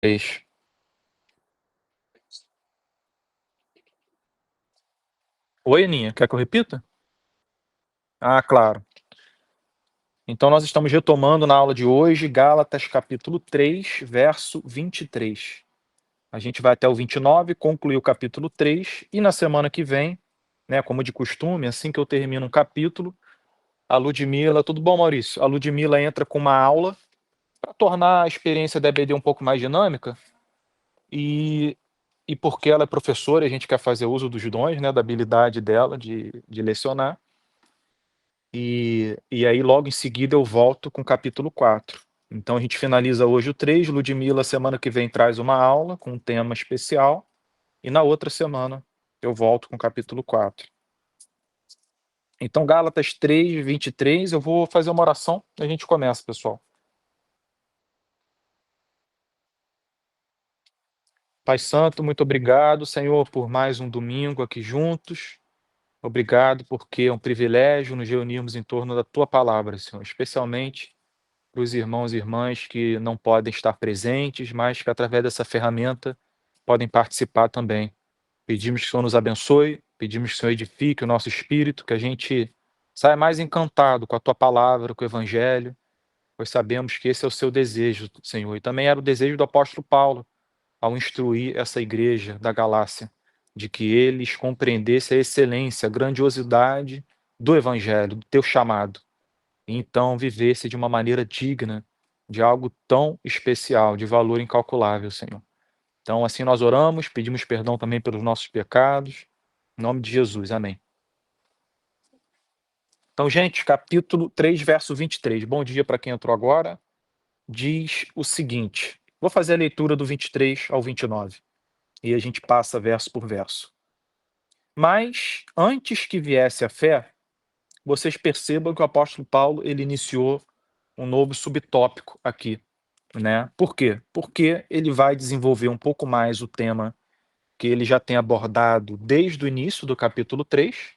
Três. Oi, Aninha, quer que eu repita? Ah, claro. Então nós estamos retomando na aula de hoje Gálatas capítulo 3, verso 23. A gente vai até o 29, concluir o capítulo 3 e na semana que vem, né, como de costume, assim que eu termino um capítulo, a Ludmila, tudo bom, Maurício? A Ludmila entra com uma aula para tornar a experiência da EBD um pouco mais dinâmica e, e porque ela é professora, a gente quer fazer uso dos dons, né, da habilidade dela de lecionar. E aí, logo em seguida, eu volto com o capítulo 4. Então, a gente finaliza hoje o 3. Ludmila, semana que vem, traz uma aula com um tema especial. E na outra semana, eu volto com o capítulo 4. Então, Gálatas 3, 23, eu vou fazer uma oração e a gente começa, pessoal. Pai Santo, muito obrigado, Senhor, por mais um domingo aqui juntos. Obrigado porque é um privilégio nos reunirmos em torno da Tua palavra, Senhor, especialmente para os irmãos e irmãs que não podem estar presentes, mas que através dessa ferramenta podem participar também. Pedimos que o Senhor nos abençoe, pedimos que o Senhor edifique o nosso espírito, que a gente saia mais encantado com a Tua palavra, com o Evangelho, pois sabemos que esse é o Seu desejo, Senhor. E também era o desejo do apóstolo Paulo, ao instruir essa igreja da Galácia, de que eles compreendessem a excelência, a grandiosidade do Evangelho, do Teu chamado e então vivesse de uma maneira digna de algo tão especial, de valor incalculável, Senhor. Então, assim nós oramos, pedimos perdão também pelos nossos pecados, em nome de Jesus, amém. Então, gente, capítulo 3, verso 23. Bom dia para quem entrou agora. Diz o seguinte: vou fazer a leitura do 23 ao 29, e a gente passa verso por verso. Mas, antes que viesse a fé, vocês percebam que o apóstolo Paulo ele iniciou um novo subtópico aqui, né? Por quê? Porque ele vai desenvolver um pouco mais o tema que ele já tem abordado desde o início do capítulo 3,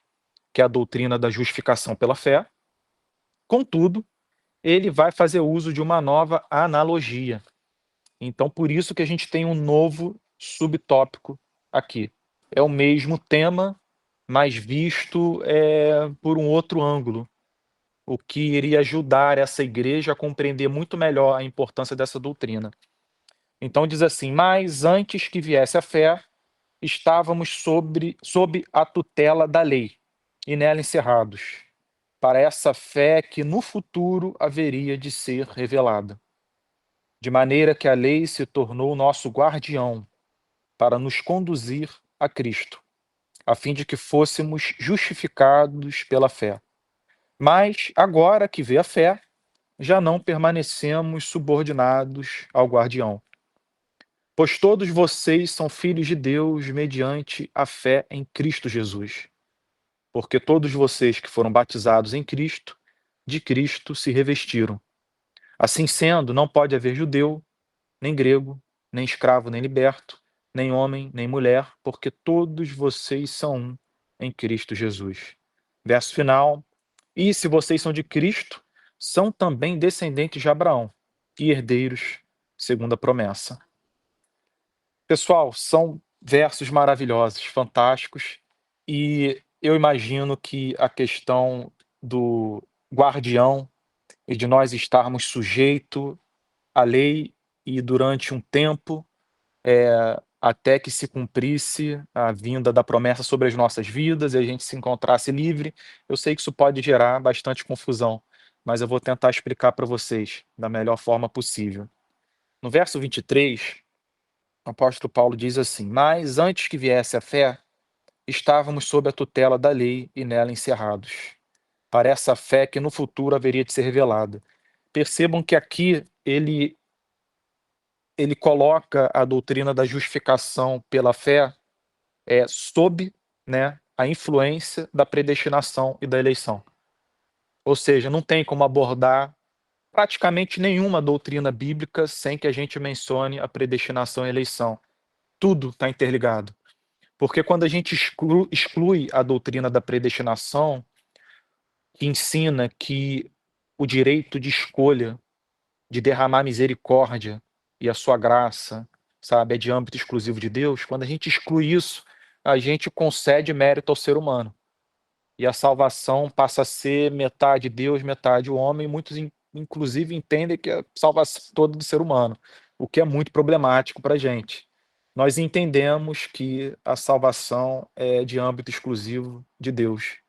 que é a doutrina da justificação pela fé. Contudo, ele vai fazer uso de uma nova analogia. Então, por isso que a gente tem um novo subtópico aqui. É o mesmo tema, mas visto por um outro ângulo, o que iria ajudar essa igreja a compreender muito melhor a importância dessa doutrina. Então diz assim: mas antes que viesse a fé, estávamos sob a tutela da lei, e nela encerrados, para essa fé que no futuro haveria de ser revelada. De maneira que a lei se tornou nosso guardião para nos conduzir a Cristo, a fim de que fôssemos justificados pela fé. Mas agora que vê a fé, já não permanecemos subordinados ao guardião. Pois todos vocês são filhos de Deus mediante a fé em Cristo Jesus. Porque todos vocês que foram batizados em Cristo, de Cristo se revestiram. Assim sendo, não pode haver judeu, nem grego, nem escravo, nem liberto, nem homem, nem mulher, porque todos vocês são um em Cristo Jesus. Verso final: e se vocês são de Cristo, são também descendentes de Abraão e herdeiros segundo a promessa. Pessoal, são versos maravilhosos, fantásticos, e eu imagino que a questão do guardião e de nós estarmos sujeito à lei e durante um tempo, até que se cumprisse a vinda da promessa sobre as nossas vidas e a gente se encontrasse livre. Eu sei que isso pode gerar bastante confusão, mas eu vou tentar explicar para vocês da melhor forma possível. No verso 23, o apóstolo Paulo diz assim: mas antes que viesse a fé, estávamos sob a tutela da lei e nela encerrados, para essa fé que no futuro haveria de ser revelada. Percebam que aqui ele coloca a doutrina da justificação pela fé sob, né, a influência da predestinação e da eleição. Ou seja, não tem como abordar praticamente nenhuma doutrina bíblica sem que a gente mencione a predestinação e a eleição. Tudo está interligado. Porque quando a gente exclui a doutrina da predestinação, que ensina que o direito de escolha, de derramar misericórdia e a sua graça sabe, é de âmbito exclusivo de Deus, quando a gente exclui isso, a gente concede mérito ao ser humano. E a salvação passa a ser metade Deus, metade o homem, e muitos inclusive entendem que a salvação toda do ser humano, o que é muito problemático para a gente. Nós entendemos que a salvação é de âmbito exclusivo de Deus,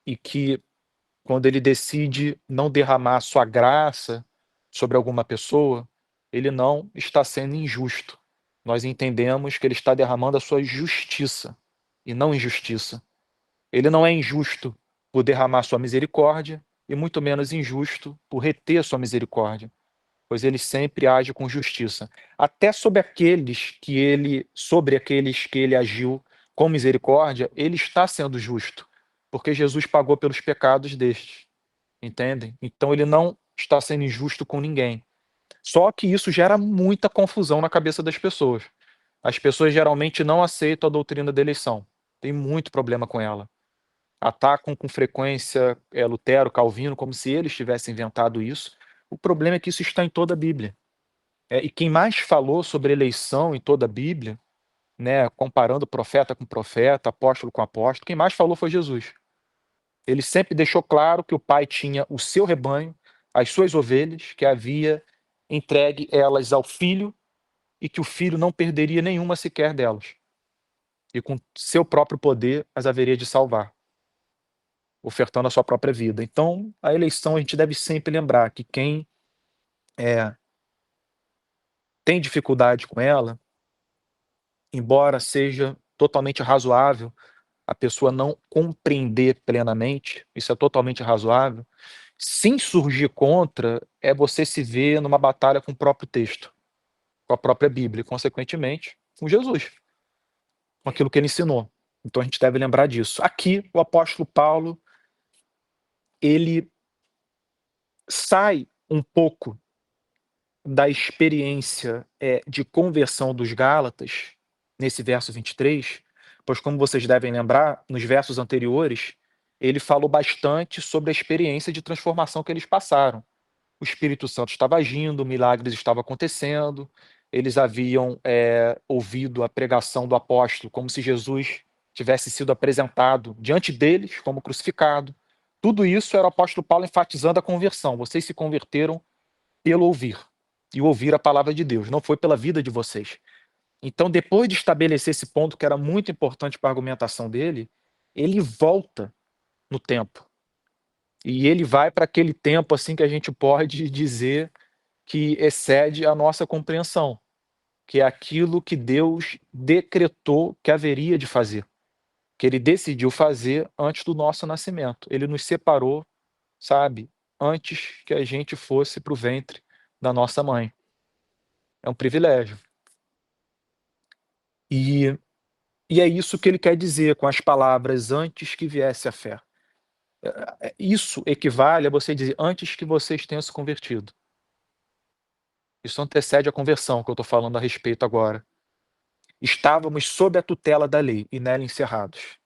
e que quando ele decide não derramar sua graça sobre alguma pessoa, ele não está sendo injusto. Nós entendemos que ele está derramando a sua justiça e não injustiça. Ele não é injusto por derramar sua misericórdia e muito menos injusto por reter sua misericórdia, pois ele sempre age com justiça. Até sobre aqueles que ele agiu com misericórdia, ele está sendo justo, porque Jesus pagou pelos pecados destes. Entendem? Então ele não está sendo injusto com ninguém. Só que isso gera muita confusão na cabeça das pessoas. As pessoas geralmente não aceitam a doutrina da eleição. Tem muito problema com ela. Atacam com frequência Lutero, Calvino, como se eles tivessem inventado isso. O problema é que isso está em toda a Bíblia. E quem mais falou sobre eleição em toda a Bíblia, né, comparando profeta com profeta, apóstolo com apóstolo, quem mais falou foi Jesus. Ele sempre deixou claro que o pai tinha o seu rebanho, as suas ovelhas, que havia entregue elas ao filho e que o filho não perderia nenhuma sequer delas. E com seu próprio poder as haveria de salvar, ofertando a sua própria vida. Então, a eleição a gente deve sempre lembrar que quem tem dificuldade com ela, embora seja totalmente razoável a pessoa não compreender plenamente, isso é totalmente razoável. Se insurgir contra, é você se ver numa batalha com o próprio texto, com a própria Bíblia, e, consequentemente, com Jesus, com aquilo que ele ensinou. Então a gente deve lembrar disso. Aqui, o apóstolo Paulo, ele sai um pouco da experiência de conversão dos Gálatas, nesse verso 23, pois, como vocês devem lembrar, nos versos anteriores, ele falou bastante sobre a experiência de transformação que eles passaram. O Espírito Santo estava agindo, milagres estavam acontecendo, eles haviam ouvido a pregação do apóstolo como se Jesus tivesse sido apresentado diante deles como crucificado. Tudo isso era o apóstolo Paulo enfatizando a conversão. Vocês se converteram pelo ouvir, e ouvir a palavra de Deus, não foi pela vida de vocês. Então, depois de estabelecer esse ponto que era muito importante para a argumentação dele, ele volta no tempo. E ele vai para aquele tempo assim que a gente pode dizer que excede a nossa compreensão, que é aquilo que Deus decretou que haveria de fazer, que ele decidiu fazer antes do nosso nascimento. Ele nos separou, sabe, antes que a gente fosse para o ventre da nossa mãe. É um privilégio. E, e é isso que ele quer dizer com as palavras antes que viesse a fé. Isso equivale a você dizer antes que vocês tenham se convertido. Isso antecede a conversão que eu estou falando a respeito agora. Estávamos sob a tutela da lei e nela encerrados.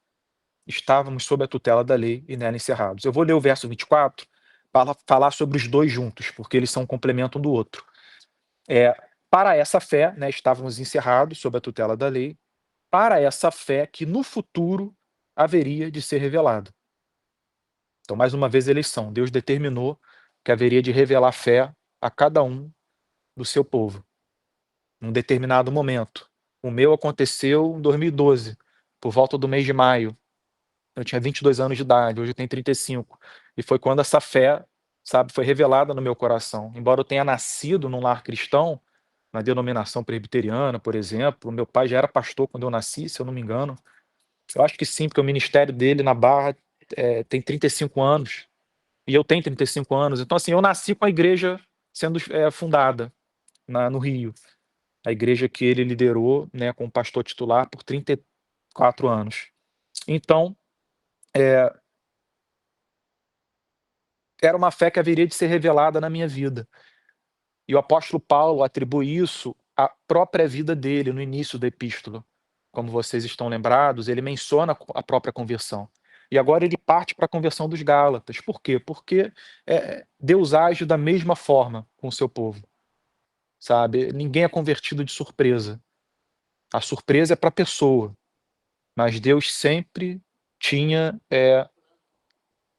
Estávamos sob a tutela da lei e nela encerrados. Eu vou ler o verso 24 para falar sobre os dois juntos, porque eles são um complemento um do outro. Para essa fé, né, estávamos encerrados sob a tutela da lei, para essa fé que no futuro haveria de ser revelada. Então, mais uma vez, eleição. Deus determinou que haveria de revelar fé a cada um do seu povo, num determinado momento. O meu aconteceu em 2012, por volta do mês de maio. Eu tinha 22 anos de idade, hoje eu tenho 35. E foi quando essa fé, sabe, foi revelada no meu coração. Embora eu tenha nascido num lar cristão, na denominação presbiteriana, por exemplo, meu pai já era pastor quando eu nasci, se eu não me engano. Eu acho que sim, porque o ministério dele na Barra tem 35 anos, e eu tenho 35 anos. Então, assim, eu nasci com a igreja sendo fundada no Rio. A igreja que ele liderou, né, como pastor titular por 34 anos. Então, era uma fé que haveria de ser revelada na minha vida. E o apóstolo Paulo atribui isso à própria vida dele, no início da epístola. Como vocês estão lembrados, ele menciona a própria conversão. E agora ele parte para a conversão dos Gálatas. Por quê? Porque Deus age da mesma forma com o seu povo. Sabe? Ninguém é convertido de surpresa. A surpresa é para a pessoa, mas Deus sempre tinha,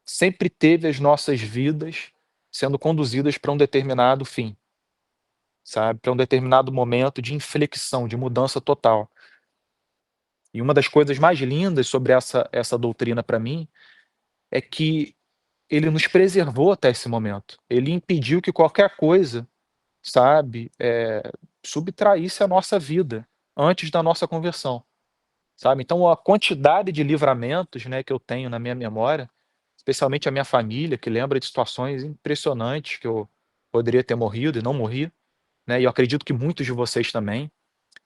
sempre teve as nossas vidas sendo conduzidas para um determinado fim, sabe, para um determinado momento de inflexão, de mudança total. E uma das coisas mais lindas sobre essa doutrina para mim, é que ele nos preservou até esse momento. Ele impediu que qualquer coisa, sabe, subtraísse a nossa vida antes da nossa conversão, sabe. Então a quantidade de livramentos, né, que eu tenho na minha memória, especialmente a minha família, que lembra de situações impressionantes que eu poderia ter morrido e não morri, né, e eu acredito que muitos de vocês também.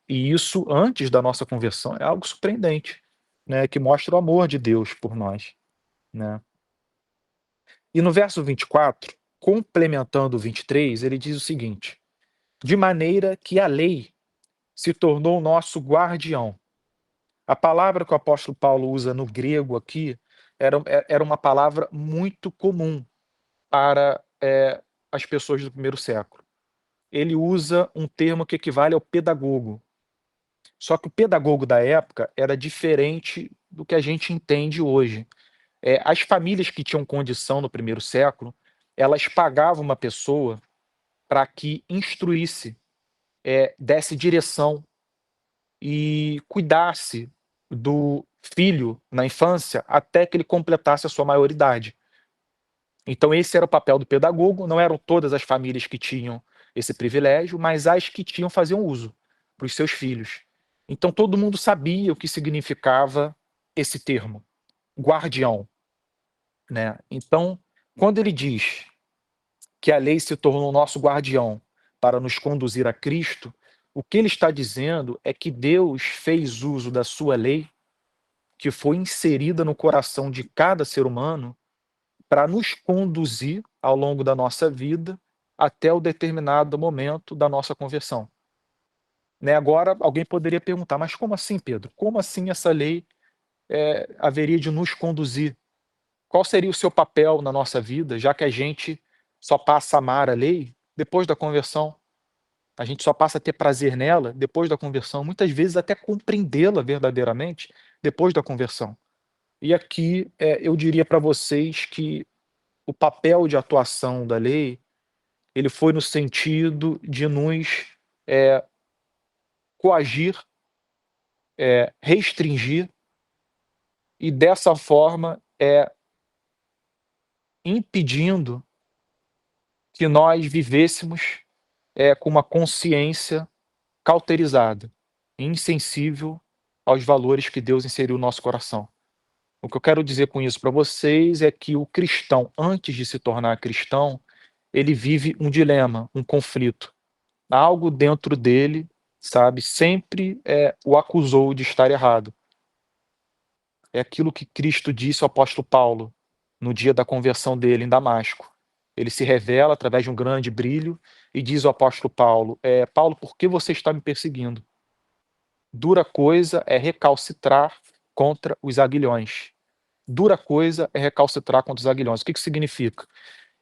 E isso antes da nossa conversão é algo surpreendente, né, que mostra o amor de Deus por nós, né. E no verso 24, complementando o 23, ele diz o seguinte: "De maneira que a lei se tornou nosso guardião". A palavra que o apóstolo Paulo usa no grego aqui era uma palavra muito comum para, as pessoas do primeiro século. Ele usa um termo que equivale ao pedagogo. Só que o pedagogo da época era diferente do que a gente entende hoje. As famílias que tinham condição no primeiro século, elas pagavam uma pessoa para que instruísse, desse direção e cuidasse do filho na infância até que ele completasse a sua maioridade. Então esse era o papel do pedagogo, não eram todas as famílias que tinham esse privilégio, mas as que tinham faziam uso para os seus filhos. Então todo mundo sabia o que significava esse termo, guardião, né. Então, quando ele diz que a lei se tornou nosso guardião para nos conduzir a Cristo, o que ele está dizendo é que Deus fez uso da sua lei, que foi inserida no coração de cada ser humano, para nos conduzir ao longo da nossa vida até o determinado momento da nossa conversão. Né, agora alguém poderia perguntar: "Mas como assim, Pedro? Como assim essa lei, haveria de nos conduzir? Qual seria o seu papel na nossa vida, já que a gente só passa a amar a lei depois da conversão? A gente só passa a ter prazer nela depois da conversão, muitas vezes até compreendê-la verdadeiramente depois da conversão". E aqui, eu diria para vocês que o papel de atuação da lei, ele foi no sentido de nos, eh, coagir, restringir e dessa forma, impedindo que nós vivêssemos, com uma consciência cauterizada, insensível aos valores que Deus inseriu no nosso coração. O que eu quero dizer com isso para vocês é que o cristão, antes de se tornar cristão, ele vive um dilema, um conflito. Algo dentro dele, sabe, sempre, o acusou de estar errado. É aquilo que Cristo disse ao apóstolo Paulo, no dia da conversão dele em Damasco. Ele se revela através de um grande brilho e diz ao apóstolo Paulo: "Paulo, por que você está me perseguindo? Dura coisa é recalcitrar contra os aguilhões. Dura coisa é recalcitrar contra os aguilhões". O que que significa?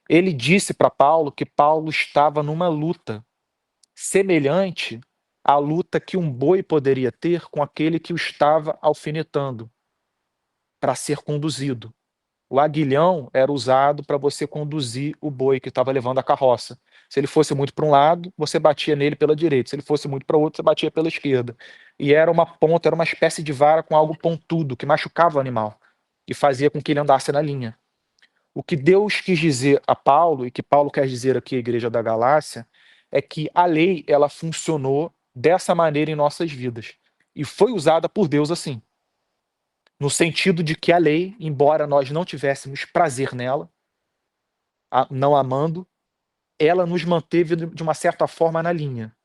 Ele disse para Paulo que Paulo estava numa luta semelhante à luta que um boi poderia ter com aquele que o estava alfinetando, para ser conduzido. O aguilhão era usado para você conduzir o boi que estava levando a carroça. Se ele fosse muito para um lado, você batia nele pela direita, se ele fosse muito para o outro, você batia pela esquerda. E era uma ponta, era uma espécie de vara com algo pontudo, que machucava o animal, e fazia com que ele andasse na linha. O que Deus quis dizer a Paulo, e que Paulo quer dizer aqui à igreja da Galácia, é que a lei ela funcionou dessa maneira em nossas vidas, e foi usada por Deus assim. No sentido de que a lei, embora nós não tivéssemos prazer nela, não amando, ela nos manteve de uma certa forma na linha.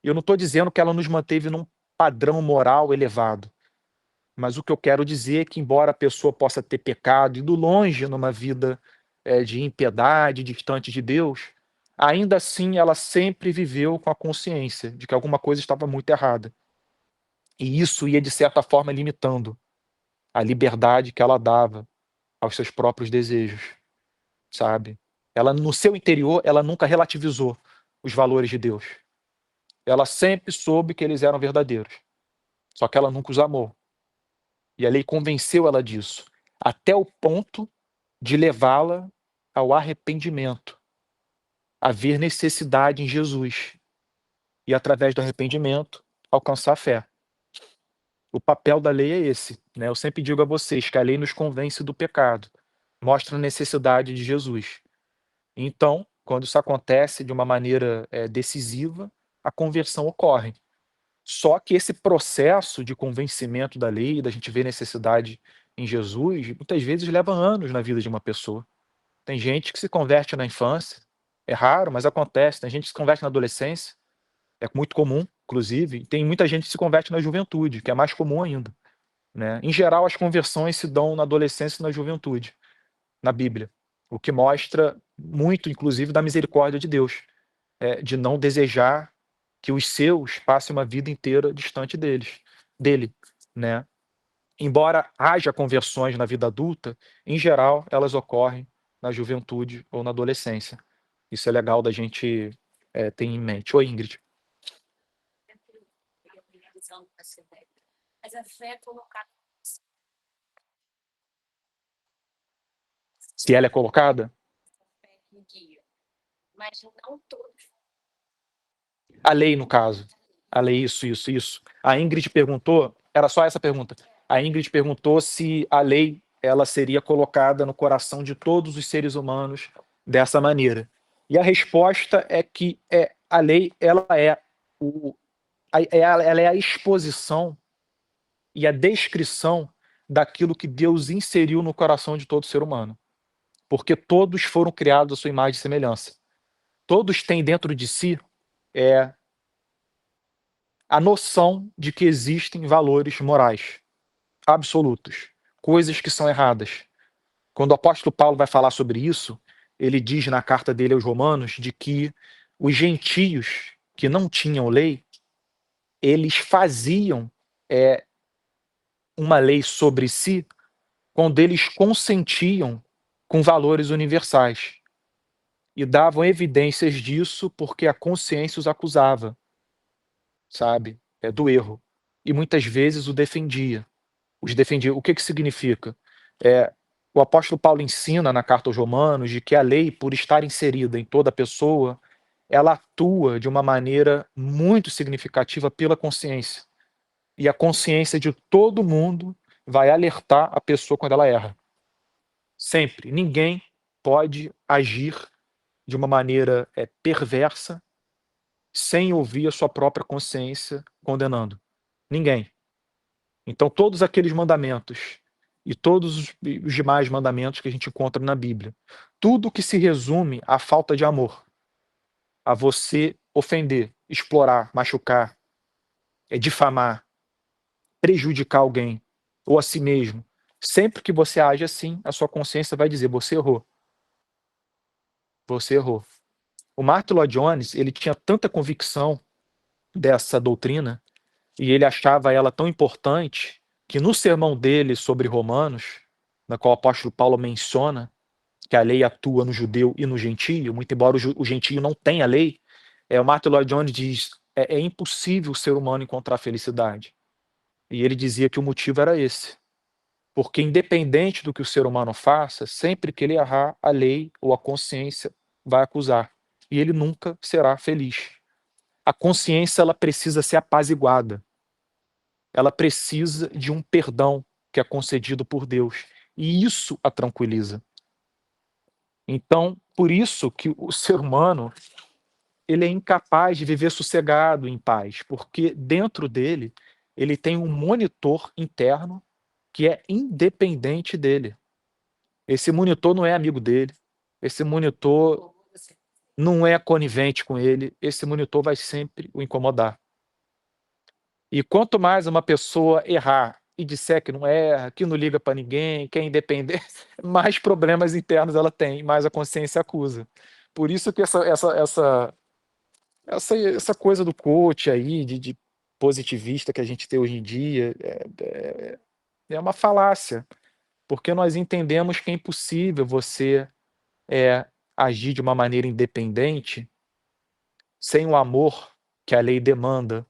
Eu não estou dizendo que ela nos manteve num padrão moral elevado, mas o que eu quero dizer é que embora a pessoa possa ter pecado, indo longe numa vida, de impiedade, distante de Deus, ainda assim ela sempre viveu com a consciência de que alguma coisa estava muito errada. E isso ia de certa forma limitando a liberdade que ela dava aos seus próprios desejos, sabe. Ela no seu interior, ela nunca relativizou os valores de Deus. Ela sempre soube que eles eram verdadeiros. Só que ela nunca os amou. E a lei convenceu ela disso, até o ponto de levá-la ao arrependimento, a ver necessidade em Jesus e, através do arrependimento, alcançar a fé. O papel da lei é esse, né? Eu sempre digo a vocês que a lei nos convence do pecado, mostra a necessidade de Jesus. Então, quando isso acontece de uma maneira decisiva, a conversão ocorre. Só que esse processo de convencimento da lei, da gente ver necessidade em Jesus, muitas vezes leva anos na vida de uma pessoa. Tem gente que se converte na infância, é raro, mas acontece. Tem gente que se converte na adolescência, é muito comum, inclusive. E tem muita gente que se converte na juventude, que é mais comum ainda, né. Em geral, as conversões se dão na adolescência e na juventude, na Bíblia, o que mostra muito, inclusive, da misericórdia de Deus, de não desejar que os seus passem uma vida inteira distante dele, né. Embora haja conversões na vida adulta, em geral, elas ocorrem na juventude ou na adolescência. Isso é legal da gente, ter em mente. Oi, Ingrid. Mas a fé é colocada. Se ela é colocada? No guia, mas não todos. A lei, no caso. A lei, isso. A Ingrid perguntou, era só essa pergunta. A Ingrid perguntou se a lei ela seria colocada no coração de todos os seres humanos dessa maneira. E a resposta é que a lei ela é ela é a exposição e a descrição daquilo que Deus inseriu no coração de todo ser humano, porque todos foram criados à sua imagem e semelhança. Todos têm dentro de si é, a noção de que existem valores morais absolutos, coisas que são erradas. Quando o apóstolo Paulo vai falar sobre isso, ele diz na carta dele aos Romanos de que os gentios que não tinham lei, eles faziam é, uma lei sobre si quando eles consentiam com valores universais e davam evidências disso porque a consciência os acusava, sabe, do erro. E muitas vezes os defendia. O que que significa? É, o apóstolo Paulo ensina na carta aos Romanos de que a lei, por estar inserida em toda pessoa, ela atua de uma maneira muito significativa pela consciência. E a consciência de todo mundo vai alertar a pessoa quando ela erra. Sempre. Ninguém pode agir de uma maneira perversa sem ouvir a sua própria consciência condenando. Ninguém. Então, todos aqueles mandamentos e todos os demais mandamentos que a gente encontra na Bíblia, tudo que se resume à falta de amor, a você ofender, explorar, machucar, difamar, prejudicar alguém ou a si mesmo, sempre que você age assim, a sua consciência vai dizer: você errou, você errou. O Martin Lloyd Jones, ele tinha tanta convicção dessa doutrina e ele achava ela tão importante que no sermão dele sobre Romanos, na qual o apóstolo Paulo menciona que a lei atua no judeu e no gentio, muito embora o gentio não tenha lei, o Martin Lloyd Jones diz é impossível o ser humano encontrar felicidade. E ele dizia que o motivo era esse. Porque independente do que o ser humano faça, sempre que ele errar, a lei ou a consciência vai acusar. E ele nunca será feliz. A consciência ela precisa ser apaziguada. Ela precisa de um perdão que é concedido por Deus. E isso a tranquiliza. Então, por isso que o ser humano ele é incapaz de viver sossegado, em paz, porque dentro dele ele tem um monitor interno que é independente dele. Esse monitor não é amigo dele, esse monitor não é conivente com ele, esse monitor vai sempre o incomodar. E quanto mais uma pessoa errar e disser que não erra, que não liga para ninguém, que é independente, mais problemas internos ela tem, mais a consciência acusa. Por isso que essa coisa do coach aí, de positivista que a gente tem hoje em dia, é uma falácia, porque nós entendemos que é impossível você agir de uma maneira independente sem o amor que a lei demanda,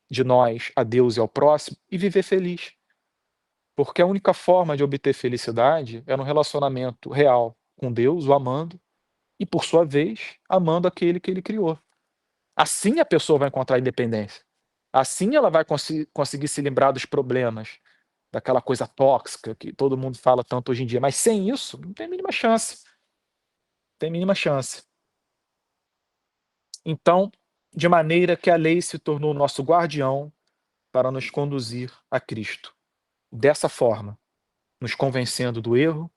de nós a Deus e ao próximo e viver feliz. Porque a única forma de obter felicidade é no relacionamento real com Deus, o amando, e por sua vez, amando aquele que ele criou. Assim a pessoa vai encontrar independência. Assim ela vai conseguir se livrar dos problemas, daquela coisa tóxica que todo mundo fala tanto hoje em dia. Mas sem isso, não tem a mínima chance. Tem a mínima chance. Então, de maneira que a lei se tornou nosso guardião para nos conduzir a Cristo. Dessa forma, nos convencendo do erro,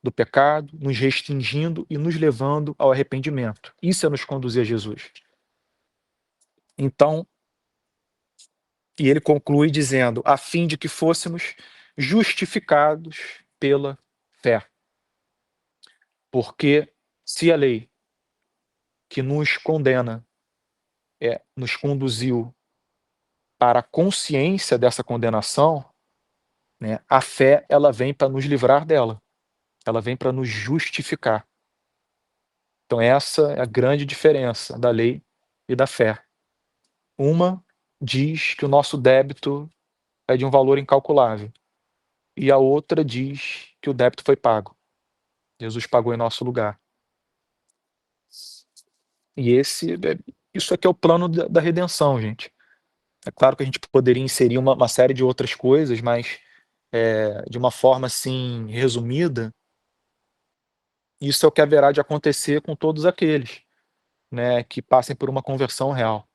do pecado, nos restringindo e nos levando ao arrependimento. Isso é nos conduzir a Jesus. Então, e ele conclui dizendo, a fim de que fôssemos justificados pela fé. Porque se a lei que nos condena nos conduziu para a consciência dessa condenação, né, a fé ela vem para nos livrar dela. Ela vem para nos justificar. Então essa é a grande diferença da lei e da fé. Uma diz que o nosso débito é de um valor incalculável, e a outra diz que o débito foi pago. Jesus pagou em nosso lugar. E isso aqui é o plano da redenção, gente. É claro que a gente poderia inserir uma série de outras coisas, mas de uma forma assim resumida, isso é o que haverá de acontecer com todos aqueles, né, que passem por uma conversão real.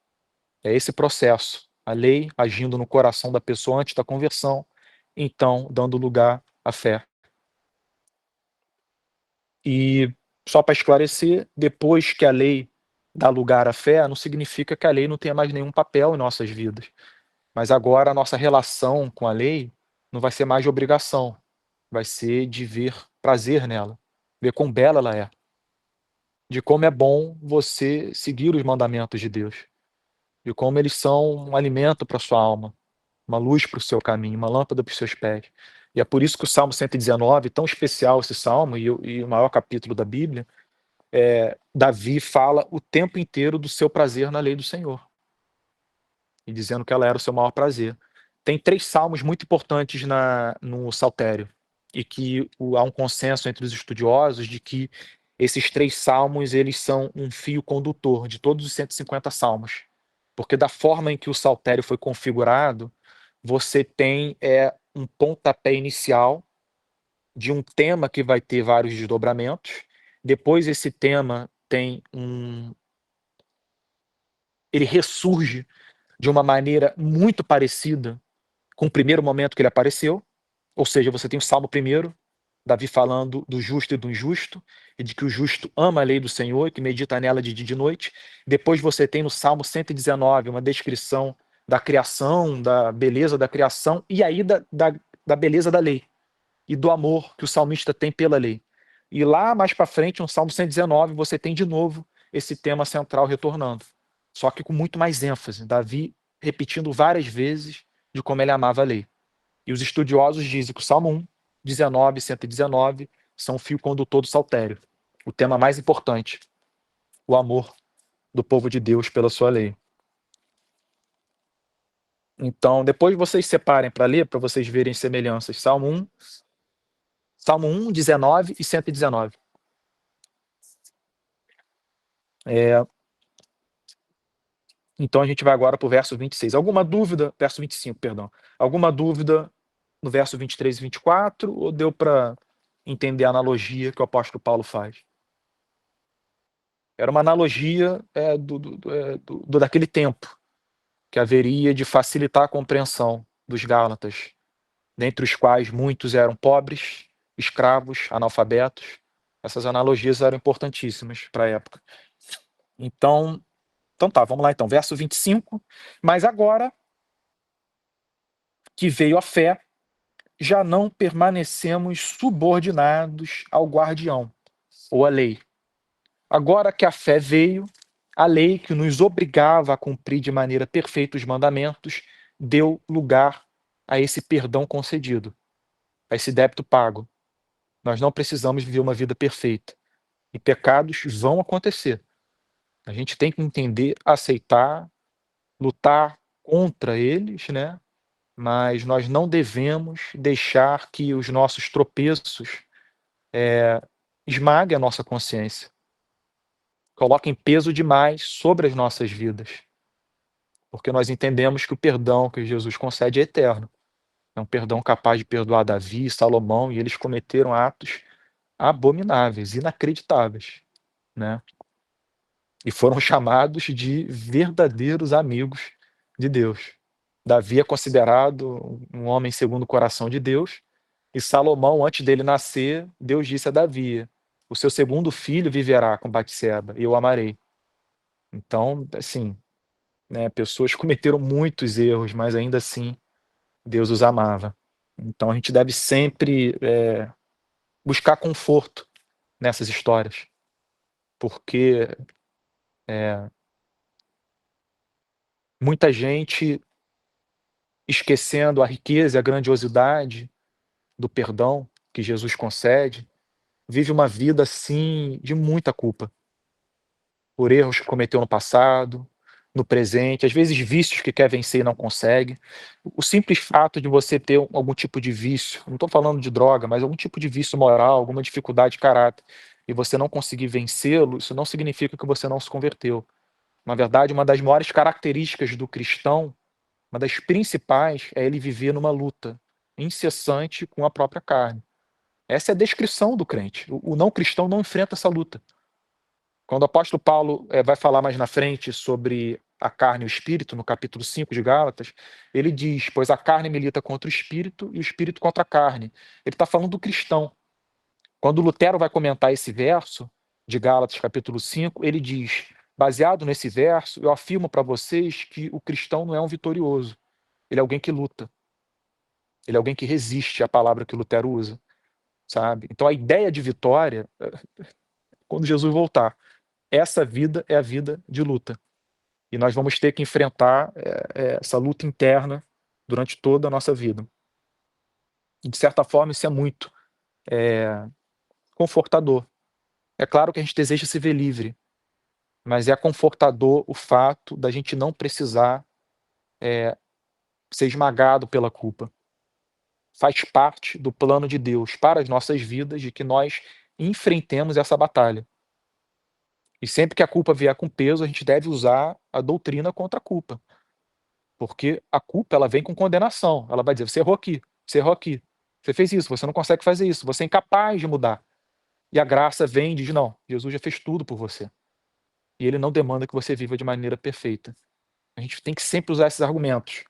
É esse processo, a lei agindo no coração da pessoa antes da conversão, então dando lugar à fé. E só para esclarecer, depois que a lei dá lugar à fé, não significa que a lei não tenha mais nenhum papel em nossas vidas. Mas agora a nossa relação com a lei não vai ser mais de obrigação, vai ser de ver prazer nela, ver quão bela ela é, de como é bom você seguir os mandamentos de Deus, de como eles são um alimento para sua alma, uma luz para o seu caminho, uma lâmpada para os seus pés. E é por isso que o Salmo 119, tão especial esse salmo, e o maior capítulo da Bíblia, Davi fala o tempo inteiro do seu prazer na lei do Senhor, e dizendo que ela era o seu maior prazer. Tem 3 salmos muito importantes no Saltério, e que há um consenso entre os estudiosos de que esses 3 salmos eles são um fio condutor de todos os 150 salmos. Porque da forma em que o Saltério foi configurado, você tem um pontapé inicial de um tema que vai ter vários desdobramentos. Depois esse tema ele ressurge de uma maneira muito parecida com o primeiro momento que ele apareceu, ou seja, você tem o Salmo primeiro, Davi falando do justo e do injusto, e de que o justo ama a lei do Senhor e que medita nela de dia e de noite. Depois você tem no Salmo 119 uma descrição da criação, da beleza da criação, e aí da beleza da lei, e do amor que o salmista tem pela lei. E lá mais para frente, no Salmo 119, você tem de novo esse tema central retornando, só que com muito mais ênfase, Davi repetindo várias vezes de como ele amava a lei. E os estudiosos dizem que o Salmo 1, 19 e 119 são o fio condutor do Saltério, o tema mais importante, o amor do povo de Deus pela sua lei. Então, depois vocês separem para ler, para vocês verem semelhanças. Salmo 1, 19 e 119. Então a gente vai agora para o verso 26. Alguma dúvida? Verso 25, perdão. Alguma dúvida no verso 23 e 24? Ou deu para entender a analogia que o apóstolo Paulo faz? Era uma analogia daquele tempo, que haveria de facilitar a compreensão dos Gálatas, dentre os quais muitos eram pobres, escravos, analfabetos. Essas analogias eram importantíssimas para a época. Então tá, vamos lá então, verso 25. Mas agora que veio a fé, já não permanecemos subordinados ao guardião, ou à lei. Agora que a fé veio, a lei que nos obrigava a cumprir de maneira perfeita os mandamentos deu lugar a esse perdão concedido, a esse débito pago. Nós não precisamos viver uma vida perfeita. E pecados vão acontecer. A gente tem que entender, aceitar, lutar contra eles, né? Mas nós não devemos deixar que os nossos tropeços esmaguem a nossa consciência, coloquem peso demais sobre as nossas vidas, porque nós entendemos que o perdão que Jesus concede é eterno. É um perdão capaz de perdoar Davi, Salomão, e eles cometeram atos abomináveis, inacreditáveis, né? E foram chamados de verdadeiros amigos de Deus. Davi é considerado um homem segundo o coração de Deus, e Salomão, antes dele nascer, Deus disse a Davi: o seu segundo filho viverá com Batseba, e eu o amarei. Então, assim, né, pessoas cometeram muitos erros, mas ainda assim Deus os amava. Então a gente deve sempre buscar conforto nessas histórias, porque muita gente, esquecendo a riqueza e a grandiosidade do perdão que Jesus concede, vive uma vida assim de muita culpa, por erros que cometeu no passado, no presente, às vezes vícios que quer vencer e não consegue. O simples fato de você ter algum tipo de vício, não estou falando de droga, mas algum tipo de vício moral, alguma dificuldade de caráter, e você não conseguir vencê-lo, isso não significa que você não se converteu. Na verdade, uma das maiores características do cristão, uma das principais, é ele viver numa luta incessante com a própria carne. Essa é a descrição do crente. O não cristão não enfrenta essa luta. Quando o apóstolo Paulo vai falar mais na frente sobre a carne e o espírito, no capítulo 5 de Gálatas, ele diz: pois a carne milita contra o espírito e o espírito contra a carne. Ele está falando do cristão. Quando Lutero vai comentar esse verso de Gálatas, capítulo 5, ele diz: baseado nesse verso, eu afirmo para vocês que o cristão não é um vitorioso. Ele é alguém que luta. Ele é alguém que resiste à palavra que Lutero usa, sabe? Então a ideia de vitória, quando Jesus voltar, essa vida é a vida de luta. E nós vamos ter que enfrentar essa luta interna durante toda a nossa vida. E, de certa forma, isso é muito confortador. É claro que a gente deseja se ver livre, mas é confortador o fato da gente não precisar ser esmagado pela culpa. Faz parte do plano de Deus para as nossas vidas de que nós enfrentemos essa batalha. E sempre que a culpa vier com peso, a gente deve usar a doutrina contra a culpa. Porque a culpa, ela vem com condenação. Ela vai dizer: você errou aqui, você errou aqui, você fez isso, você não consegue fazer isso, você é incapaz de mudar. E a graça vem e diz: não, Jesus já fez tudo por você. E ele não demanda que você viva de maneira perfeita. A gente tem que sempre usar esses argumentos.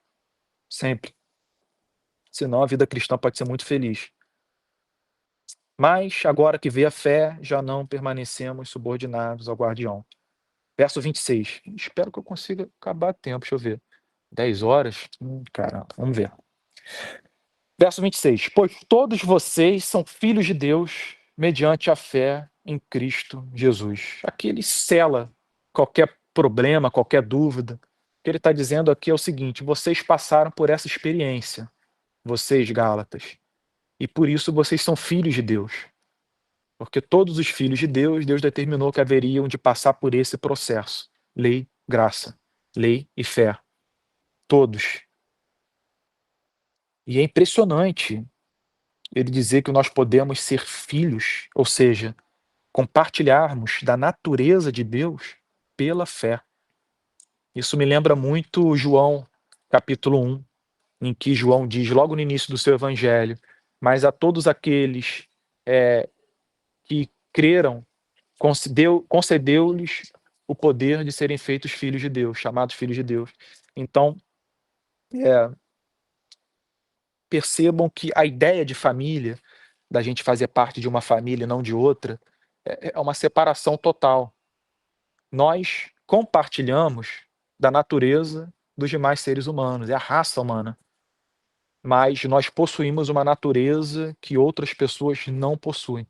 Sempre. Senão a vida cristã pode ser muito feliz. Mas, agora que veio a fé, já não permanecemos subordinados ao guardião. Verso 26. Espero que eu consiga acabar a tempo, deixa eu ver. 10 horas? Caramba, vamos ver. Verso 26. Pois todos vocês são filhos de Deus mediante a fé em Cristo Jesus. Aqui ele sela qualquer problema, qualquer dúvida. O que ele está dizendo aqui é o seguinte: vocês passaram por essa experiência, vocês, Gálatas, e por isso vocês são filhos de Deus. Porque todos os filhos de Deus, Deus determinou que haveriam de passar por esse processo. Lei, graça, lei e fé. Todos. E é impressionante ele dizer que nós podemos ser filhos, ou seja, compartilharmos da natureza de Deus pela fé. Isso me lembra muito João, capítulo 1, em que João diz, logo no início do seu evangelho: mas a todos aqueles que creram, concedeu-lhes o poder de serem feitos filhos de Deus, chamados filhos de Deus. Então, percebam que a ideia de família, da gente fazer parte de uma família e não de outra, é uma separação total. Nós compartilhamos da natureza dos demais seres humanos, é a raça humana. Mas nós possuímos uma natureza que outras pessoas não possuem.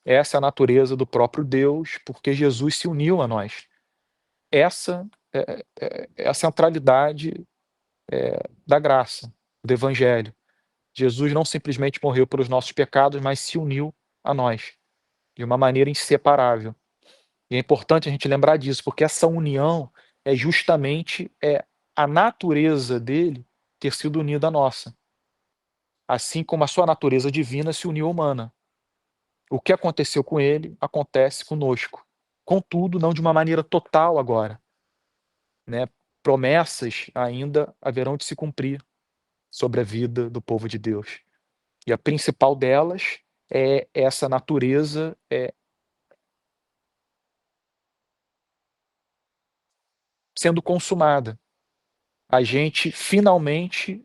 Essa é a natureza do próprio Deus, porque Jesus se uniu a nós. Essa é a centralidade da graça, do Evangelho. Jesus não simplesmente morreu pelos nossos pecados, mas se uniu a nós, de uma maneira inseparável. E é importante a gente lembrar disso, porque essa união é justamente a natureza dele ter sido unida à nossa, assim como a sua natureza divina se uniu à humana. O que aconteceu com ele acontece conosco. Contudo, não de uma maneira total agora, né? Promessas ainda haverão de se cumprir sobre a vida do povo de Deus. E a principal delas é essa natureza sendo consumada. A gente finalmente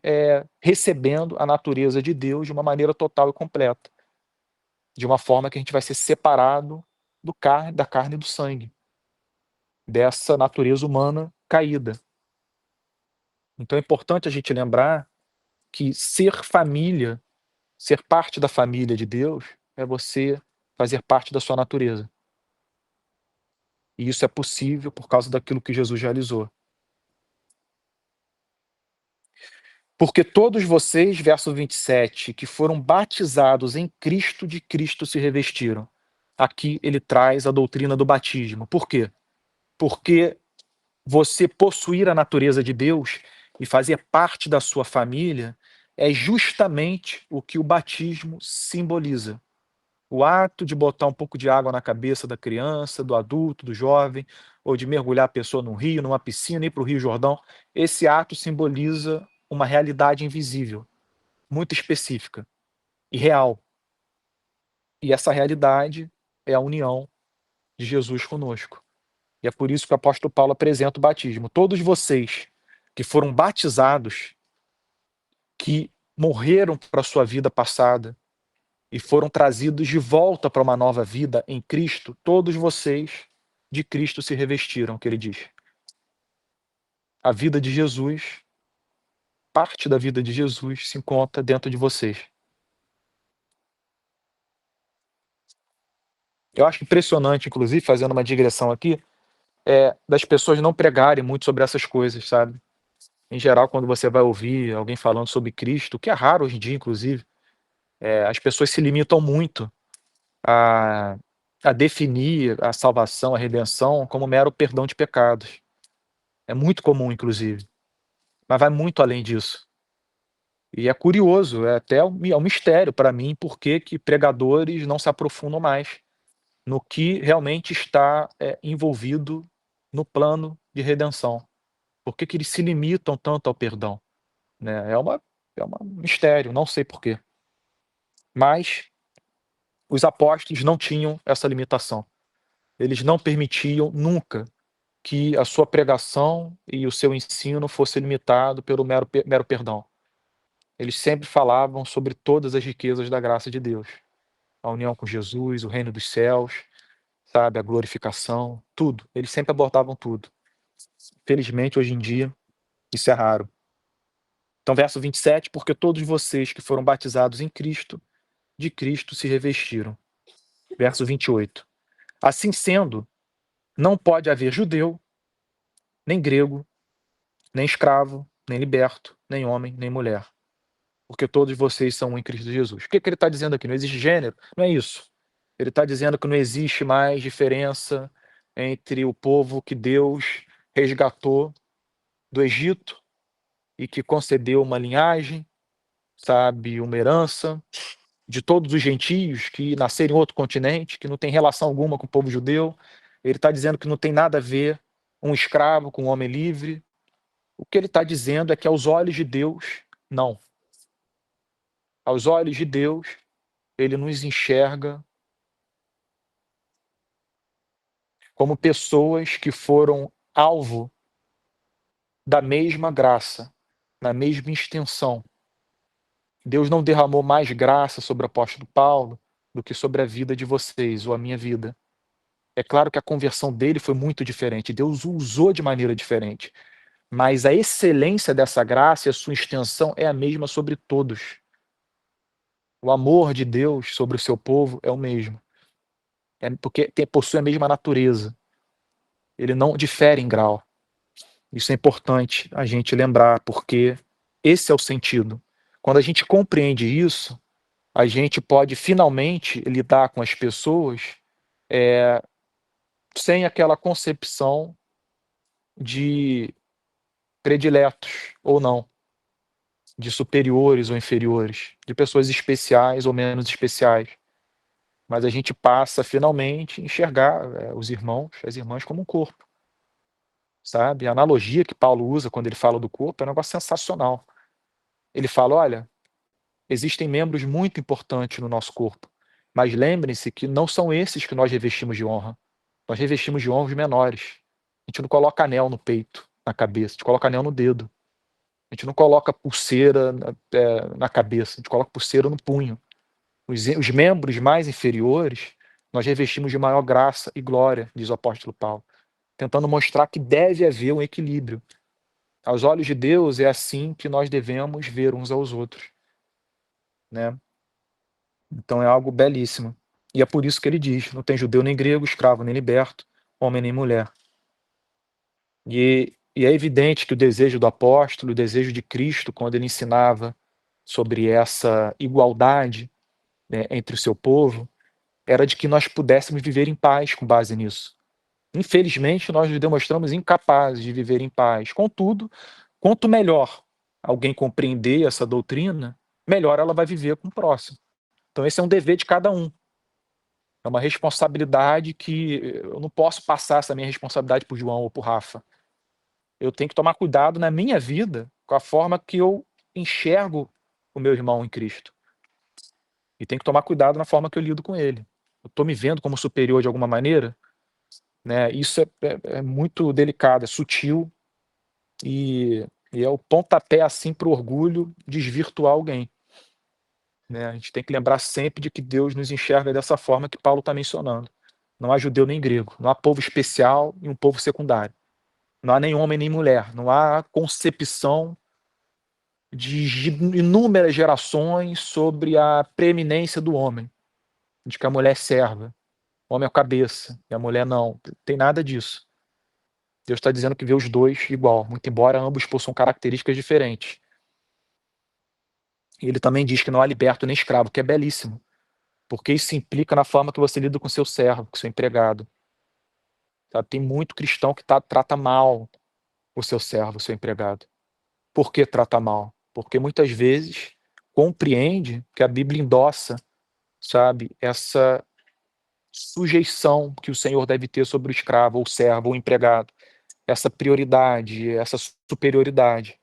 recebendo a natureza de Deus de uma maneira total e completa, de uma forma que a gente vai ser separado da carne e do sangue, dessa natureza humana caída. Então é importante a gente lembrar que ser família, ser parte da família de Deus, é você fazer parte da sua natureza. E isso é possível por causa daquilo que Jesus realizou. Porque todos vocês, verso 27, que foram batizados em Cristo, de Cristo se revestiram. Aqui ele traz a doutrina do batismo. Por quê? Porque você possuir a natureza de Deus e fazer parte da sua família é justamente o que o batismo simboliza. O ato de botar um pouco de água na cabeça da criança, do adulto, do jovem, ou de mergulhar a pessoa num rio, numa piscina, ir para o Rio Jordão, esse ato simboliza uma realidade invisível, muito específica e real. E essa realidade é a união de Jesus conosco. E é por isso que o apóstolo Paulo apresenta o batismo. Todos vocês que foram batizados, que morreram para a sua vida passada e foram trazidos de volta para uma nova vida em Cristo, todos vocês de Cristo se revestiram, que ele diz. A vida de Jesus, parte da vida de Jesus se encontra dentro de vocês. Eu acho impressionante, inclusive, fazendo uma digressão aqui, das pessoas não pregarem muito sobre essas coisas, sabe? Em geral, quando você vai ouvir alguém falando sobre Cristo, que é raro hoje em dia, inclusive, as pessoas se limitam muito a, a definir a salvação, a redenção, como mero perdão de pecados. É muito comum, inclusive, mas vai muito além disso. E é curioso, é até um mistério para mim, por que que pregadores não se aprofundam mais no que realmente está envolvido no plano de redenção. Por que que eles se limitam tanto ao perdão? Né? É um mistério, não sei por quê. Mas os apóstolos não tinham essa limitação. Eles não permitiam nunca que a sua pregação e o seu ensino fosse limitado pelo mero perdão. Eles sempre falavam sobre todas as riquezas da graça de Deus. A união com Jesus, o reino dos céus, sabe, a glorificação, tudo. Eles sempre abordavam tudo. Felizmente, hoje em dia, isso é raro. Então, verso 27, porque todos vocês que foram batizados em Cristo, de Cristo se revestiram. Verso 28. Assim sendo, não pode haver judeu, nem grego, nem escravo, nem liberto, nem homem, nem mulher. Porque todos vocês são um em Cristo Jesus. O que ele está dizendo aqui? Não existe gênero? Não é isso. Ele está dizendo que não existe mais diferença entre o povo que Deus resgatou do Egito e que concedeu uma linhagem, sabe, uma herança, de todos os gentios que nasceram em outro continente, que não tem relação alguma com o povo judeu. Ele está dizendo que não tem nada a ver um escravo com um homem livre. O que ele está dizendo é que aos olhos de Deus, não. Aos olhos de Deus, ele nos enxerga como pessoas que foram alvo da mesma graça, na mesma extensão. Deus não derramou mais graça sobre o apóstolo Paulo do que sobre a vida de vocês, ou a minha vida. É claro que a conversão dele foi muito diferente, Deus o usou de maneira diferente, mas a excelência dessa graça e a sua extensão é a mesma sobre todos. O amor de Deus sobre o seu povo é o mesmo. É porque possui a mesma natureza. Ele não difere em grau. Isso é importante a gente lembrar, porque esse é o sentido. Quando a gente compreende isso, a gente pode finalmente lidar com as pessoas sem aquela concepção de prediletos ou não, de superiores ou inferiores, de pessoas especiais ou menos especiais. Mas a gente passa finalmente a enxergar os irmãos, as irmãs como um corpo, sabe? A analogia que Paulo usa quando ele fala do corpo é um negócio sensacional. Ele fala: olha, existem membros muito importantes no nosso corpo, mas lembrem-se que não são esses que nós revestimos de honra. Nós revestimos de honra os menores. A gente não coloca anel no peito, na cabeça, a gente coloca anel no dedo. A gente não coloca pulseira na cabeça, a gente coloca pulseira no punho. Os membros mais inferiores, nós revestimos de maior graça e glória, diz o apóstolo Paulo, tentando mostrar que deve haver um equilíbrio. Aos olhos de Deus, é assim que nós devemos ver uns aos outros, né? Então é algo belíssimo. E é por isso que ele diz: não tem judeu nem grego, escravo nem liberto, homem nem mulher. E é evidente que o desejo do apóstolo, o desejo de Cristo, quando ele ensinava sobre essa igualdade, né, entre o seu povo, era de que nós pudéssemos viver em paz com base nisso. Infelizmente, nós nos demonstramos incapazes de viver em paz. Contudo, quanto melhor alguém compreender essa doutrina, melhor ela vai viver com o próximo. Então esse é um dever de cada um. É uma responsabilidade que eu não posso passar essa minha responsabilidade para o João ou para o Rafa. Eu tenho que tomar cuidado na minha vida com a forma que eu enxergo o meu irmão em Cristo. E tenho que tomar cuidado na forma que eu lido com ele. Eu estou me vendo como superior de alguma maneira, né? Isso é muito delicado, é sutil e é o pontapé assim para o orgulho desvirtuar alguém, né? A gente tem que lembrar sempre de que Deus nos enxerga dessa forma que Paulo está mencionando. Não há judeu nem grego, não há povo especial e um povo secundário. Não há nem homem nem mulher, não há concepção de inúmeras gerações sobre a preeminência do homem, de que a mulher é serva, o homem é o cabeça e a mulher não. Não tem nada disso. Deus está dizendo que vê os dois igual, muito embora ambos possuam características diferentes. E ele também diz que não há liberto nem escravo, que é belíssimo, porque isso implica na forma que você lida com seu servo, com seu empregado. Tá? Tem muito cristão que trata mal o seu servo, o seu empregado. Por que trata mal? Porque muitas vezes compreende que a Bíblia endossa, sabe, essa sujeição que o Senhor deve ter sobre o escravo, ou o servo, ou o empregado, essa prioridade, essa superioridade.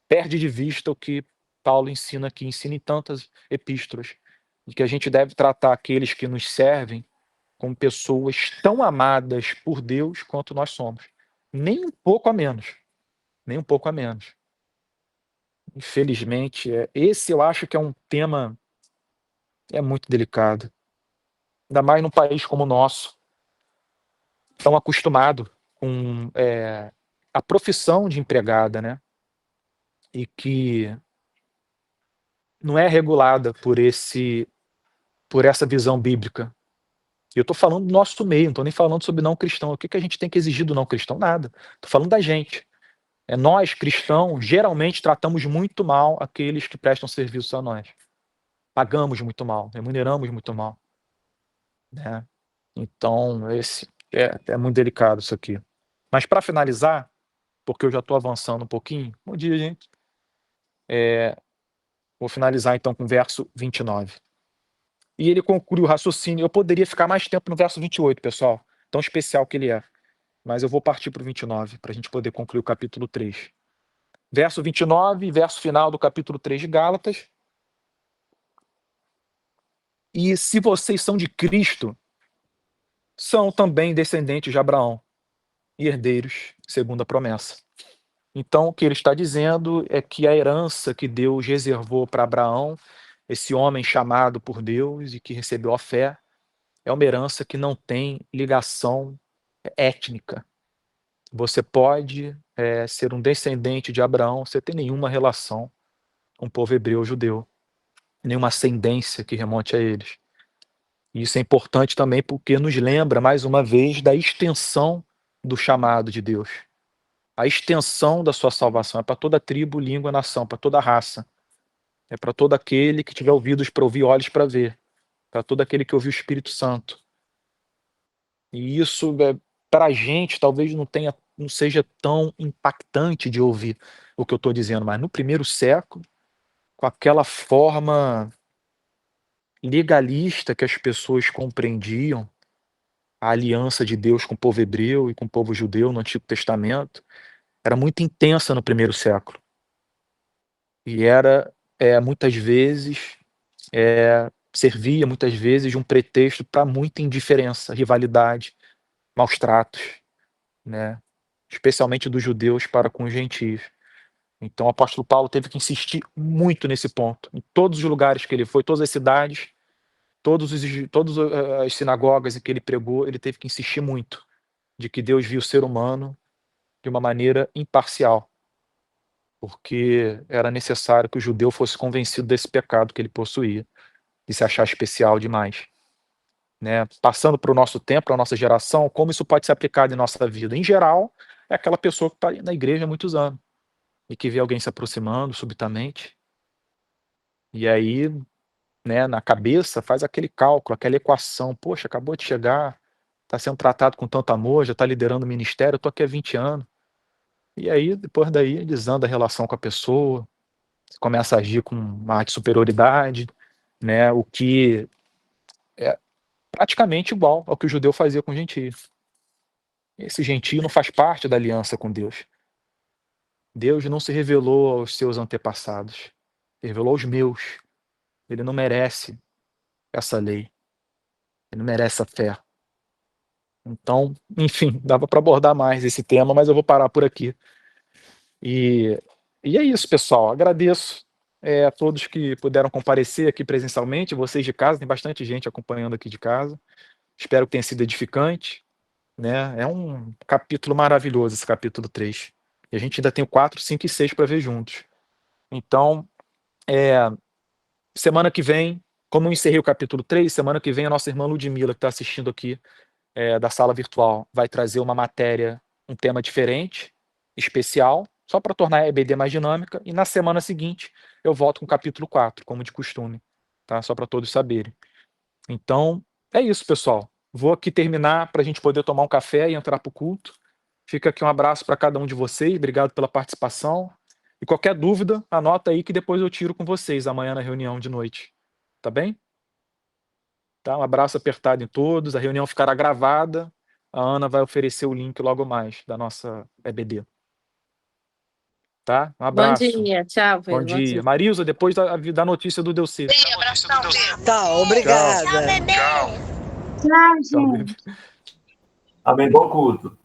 Perde de vista o que Paulo ensina aqui, ensina em tantas epístolas, de que a gente deve tratar aqueles que nos servem como pessoas tão amadas por Deus quanto nós somos. Nem um pouco a menos. Nem um pouco a menos. Infelizmente, esse eu acho que é um tema muito delicado. Ainda mais num país como o nosso, tão acostumado com a profissão de empregada, né? E que não é regulada por essa visão bíblica. E eu estou falando do nosso meio, não estou nem falando sobre não cristão. O que a gente tem que exigir do não cristão? Nada. Estou falando da gente. Nós, cristãos, geralmente tratamos muito mal aqueles que prestam serviço a nós. Pagamos muito mal, remuneramos muito mal, né? Então, esse é muito delicado isso aqui. Mas para finalizar, porque eu já estou avançando um pouquinho, bom dia, gente. Vou finalizar então com o verso 29. E ele conclui o raciocínio. Eu poderia ficar mais tempo no verso 28, pessoal, tão especial que ele é. Mas eu vou partir para o 29, para a gente poder concluir o capítulo 3. Verso 29, verso final do capítulo 3 de Gálatas. E se vocês são de Cristo, são também descendentes de Abraão e herdeiros segundo a promessa. Então, o que ele está dizendo é que a herança que Deus reservou para Abraão, esse homem chamado por Deus e que recebeu a fé, é uma herança que não tem ligação étnica. Você pode ser um descendente de Abraão sem ter nenhuma relação com o povo hebreu ou judeu, nenhuma ascendência que remonte a eles. E isso é importante também porque nos lembra, mais uma vez, da extensão do chamado de Deus. A extensão da sua salvação é para toda tribo, língua, nação, para toda raça. É para todo aquele que tiver ouvidos para ouvir, olhos para ver. Para todo aquele que ouviu o Espírito Santo. E isso, para a gente, talvez não tenha não seja tão impactante de ouvir o que eu estou dizendo, mas no primeiro século, com aquela forma legalista que as pessoas compreendiam a aliança de Deus com o povo hebreu e com o povo judeu no Antigo Testamento, era muito intensa no primeiro século. E era, muitas vezes, servia muitas vezes de um pretexto para muita indiferença, rivalidade, maus tratos, né? Especialmente dos judeus para com os gentios. Então o apóstolo Paulo teve que insistir muito nesse ponto. Em todos os lugares que ele foi, todas as cidades, todas as sinagogas em que ele pregou, ele teve que insistir muito de que Deus viu o ser humano de uma maneira imparcial, porque era necessário que o judeu fosse convencido desse pecado que ele possuía, de se achar especial demais. Né? Passando para o nosso tempo, para a nossa geração, como isso pode ser aplicado em nossa vida? Em geral, é aquela pessoa que está na igreja há muitos anos e que vê alguém se aproximando subitamente, e aí, né, na cabeça faz aquele cálculo, aquela equação: poxa, acabou de chegar, está sendo tratado com tanto amor, já está liderando o ministério, eu estou aqui há 20 anos. E aí, depois daí, desanda a relação com a pessoa, começa a agir com uma ar de superioridade, né, o que é praticamente igual ao que o judeu fazia com o gentio. Esse gentio não faz parte da aliança com Deus. Deus não se revelou aos seus antepassados, revelou aos meus. Ele não merece essa lei, ele não merece a fé. Então, enfim, dava para abordar mais esse tema, mas eu vou parar por aqui. E, e é isso, pessoal. Agradeço a todos que puderam comparecer aqui presencialmente, vocês de casa, tem bastante gente acompanhando aqui de casa. Espero que tenha sido edificante. Né? É um capítulo maravilhoso, esse capítulo 3. E a gente ainda tem o 4, 5 e 6 para ver juntos. Então, semana que vem, como eu encerrei o capítulo 3, semana que vem a nossa irmã Ludmila, que está assistindo aqui da sala virtual, vai trazer uma matéria, um tema diferente, especial, só para tornar a EBD mais dinâmica. E na semana seguinte, eu volto com o capítulo 4, como de costume. Tá? Só para todos saberem. Então, é isso, pessoal. Vou aqui terminar para a gente poder tomar um café e entrar para o culto. Fica aqui um abraço para cada um de vocês. Obrigado pela participação. E qualquer dúvida, anota aí que depois eu tiro com vocês amanhã na reunião de noite. Tá bem? Tá? Um abraço apertado em todos. A reunião ficará gravada. A Ana vai oferecer o link logo mais da nossa EBD. Tá? Um Bom abraço. dia, tchau, Pedro. Bom dia. Marilza, depois da notícia do Delci. Tá, obrigada. Tchau, bebê. Tchau, bebê. Amém, bom culto.